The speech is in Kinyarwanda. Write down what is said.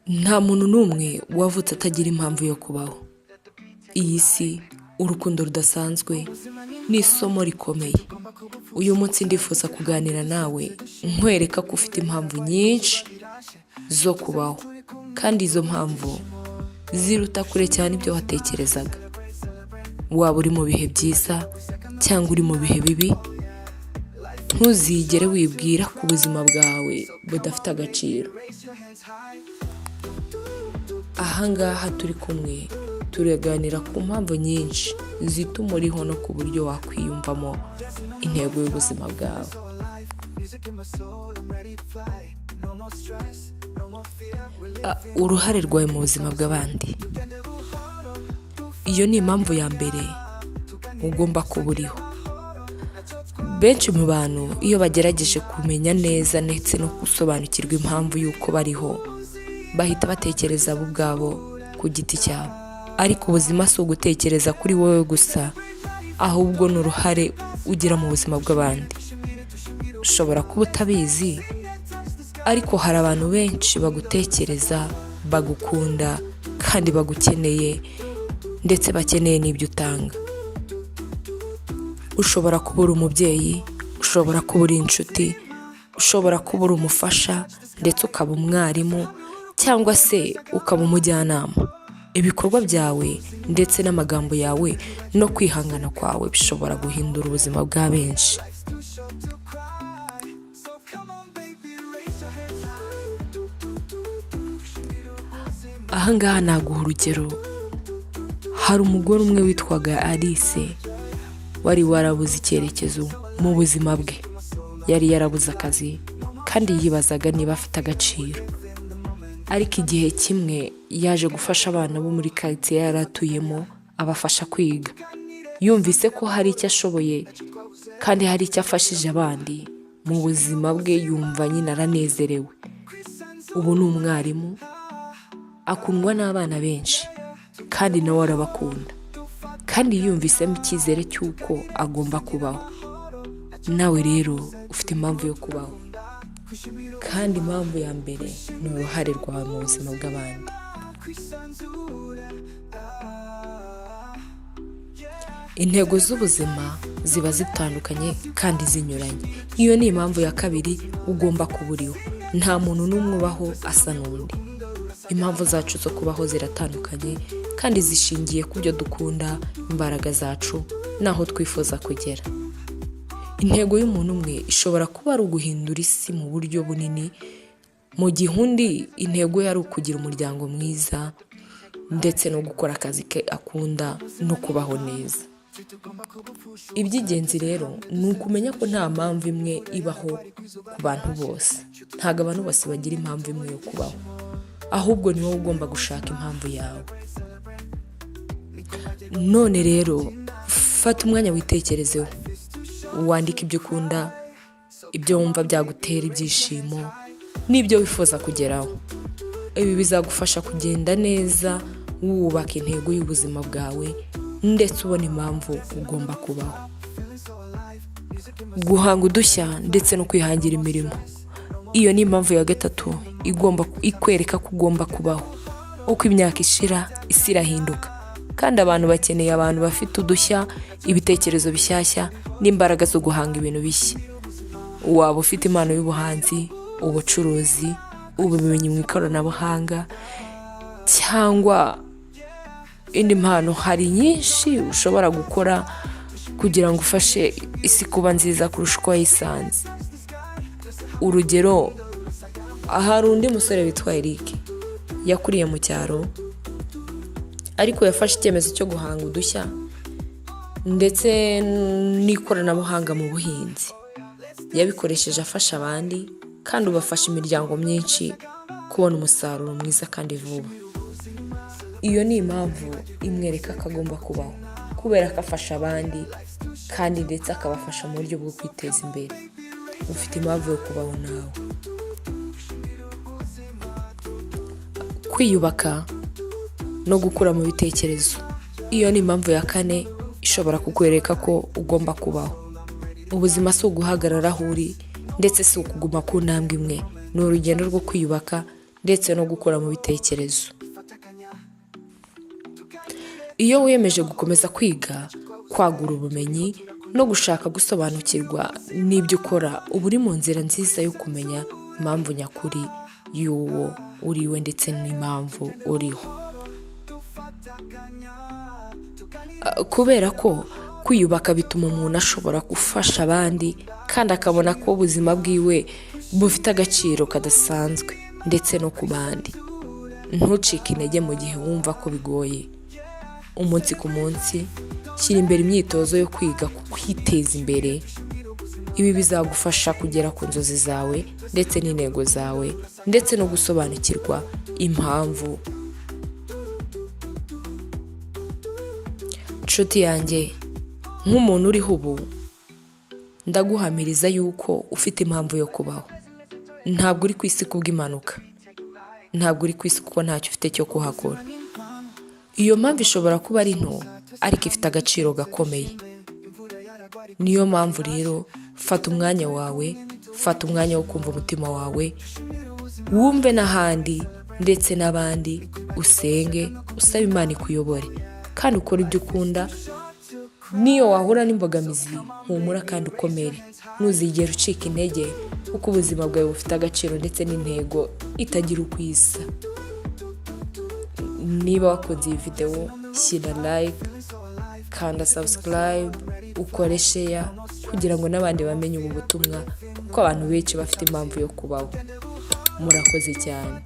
Nta muntu n'umwe wavutse atagira impamvu yo kubaho. Iyi si, urukundo rudasanzwe, ni isomo rikomeye. Uyu munsi ndifuza kuganira nawe, nkwereka ko ufite impamvu nyinshi zo kubaho. Kandi izo mpamvu ziruta kure cyane ibyo watekerezaga. Waba uri mu bihe byiza cyangwa uri mu bihe bibi, ntuzigere wibwira ko ubuzima bwawe budafite agaciro. Ahangaha turi kumwe turaganira ku mpamvu nyinshi zituma uriho no ku buryo wakwiyumvamo intego y'ubuzima bwawe. Uruhare rwawe mu buzima bw'abandi, iyo ni impamvu ya mbere ugomba kuba uriho. Benshi mu bantu iyo bagerageje kumenya neza ndetse no gusobanukirwa impamvu y'uko bariho, bahita batekereza bo ubwabo ku giti cyabo. Ariko ubuzima si ugutekereza kuri wowe gusa, ahubwo ni uruhare ugira mu buzima bw'abandi. Ushobora kuba utabizi, ariko hari abantu benshi bagutekereza, bagukunda kandi bagukeneye, ndetse bakeneye n'ibyo utanga. Ushobora kuba uri umubyeyi, ushobora kuba uri inshuti, ushobora kuba uri umufasha, ndetse ukaba umwarimu, cyangwa se ukaba umujyanama. Ibikorwa byawe ndetse n'amagambo yawe no kwihangana kwawe bishobora guhindura ubuzima bwa benshi. Ahangaha naguha urugero. Hari umugore umwe witwaga Alice, wari warabuze icyerekezo mu buzima bwe. Yari yarabuze akazi kandi yibazaga niba afite agaciro. Ariko igihe kimwe yaje gufasha abana bo muri quartier yari atuyemo, abafasha kwiga. Yumvise ko hari icyo ashoboye kandi hari icyo afashije abandi mu buzima bwe, yumva nyine aranezerewe. Ubu ni umwarimu, akundwa n'abana benshi kandi nawe arabakunda, kandi yumvisemo icyizere cy'uko agomba kubaho. Nawe rero ufite impamvu yo kubaho, kandi impamvu ya mbere ni uruhare rwawe mu buzima bw'abandi. Intego z'ubuzima ziba zitandukanye kandi zinyuranye. Iyo ni impamvu ya kabiri ugomba kuba uriho. Nta muntu n'umwe ubaho asa n'undi. Impamvu zacu zo kubaho ziratandukanye kandi zishingiye ku byo dukunda, imbaraga zacu, n'aho twifuza kugera. Intego y'umuntu umwe ishobora kuba ari uguhindura isi mu buryo bunini, mu gihe undi intego yari ukugira umuryango mwiza ndetse no gukora akazi ke akunda no kubaho neza. Iby'ingenzi rero ni ukumenya ko nta mpamvu imwe ibaho ku bantu bose. Ntabwo abantu bose bagira impamvu imwe yo kubaho, ahubwo ni wowe ugomba gushaka impamvu yawe. None rero fata umwanya witekerezeho, wandika ibyo ukunda, ibyo wumva byagutera ibyishimo, n'ibyo wifuza kugeraho. Ibi bizagufasha kugenda neza, wubaka intego y'ubuzima bwawe, ndetse ubona impamvu ugomba kubaho. Guhanga udushya ndetse no kwihangira imirimo, iyo ni impamvu ya gatatu igomba ikwereka ko ugomba kubaho. Uko imyaka ishira, isi irahinduka, kandi abantu bakeneye abantu bafite udushya, ibitekerezo bishyashya n'imbaraga zo guhanga ibintu bishya. Waba ufite impano y'ubuhanzi, ubucuruzi, ubumenyi mu ikoranabuhanga, cyangwa indi mpano, hari nyinshi ushobora gukora kugira ngo ufashe isi kuba nziza kurusha uko wayisanze. Urugero, hari undi musore witwa Eric, yakuriye mu cyaro, ariko yafashe icyemezo cyo guhanga udushya ndetse n'ikoranabuhanga mu buhinzi. Yabikoresheje afasha abandi, kandi ubafasha imiryango myinshi kubona umusaruro mwiza kandi vuba. Iyo ni impamvu imwereka ko agomba kubaho, kubera ko afasha abandi kandi ndetse akabafasha mu buryo bwo kwiteza imbere. Ufite impamvu yo kubaho nawe. Kwiyubaka no gukura mu bitekerezo, iyo ni impamvu ya kane ishobora kukwereka ko ugomba kubaho. Ubuzima si uguhagarara aho uri, ndetse si ukuguma ku ntambwe imwe. Ni urugendo rwo kwiyubaka ndetse no gukura mu bitekerezo. Iyo wiyemeje gukomeza kwiga, kwagura ubumenyi no gushaka gusobanukirwa n'ibyo ukora, uba uri mu nzira nziza yo kumenya impamvu nyakuri y'uwo uriwe ndetse n'impamvu uriho. Kubera ko kwiyubaka bituma umuntu ashobora gufasha abandi kandi akabona ko ubuzima bwiwe bufite agaciro kadasanzwe ndetse no ku bandi. Ntucike intege mu gihe wumva ko bigoye. Umunsi ku munsi shyira imbere imyitozo yo kwiga ku kwiteza imbere. Ibi bizagufasha kugera ku nzozi zawe ndetse n'intego zawe ndetse no gusobanukirwa impamvu. Nshuti yanjye, nk'umuntu uriho ubu, ndaguhamiriza yuko ufite impamvu yo kubaho. Ntabwo uri ku isi kubw'impanuka, ntabwo uri ku isi kuko ntacyo ufite cyo kuhakora. Iyo mpamvu ishobora kuba ari nto ariko ifite agaciro gakomeye. Niyo mpamvu rero fata umwanya wawe, fata umwanya wo kumva umutima wawe, wumve n'ahandi ndetse n'abandi, usenge, usabe Imana ikuyobore kandi ukora ibyo ukunda. Niyo wahura n'imbogamizi, humura kandi ukomere. Ntuzigere ucika intege kuko ubuzima bwawe bufite agaciro ndetse n'intego itagira uko isa. Niba wakunze iyi video, shyira like, kanda subscribe, ukore share kugira ngo n'abandi bamenye ubu butumwa kuko abantu benshi bafite impamvu yo kubaho. Murakoze cyane.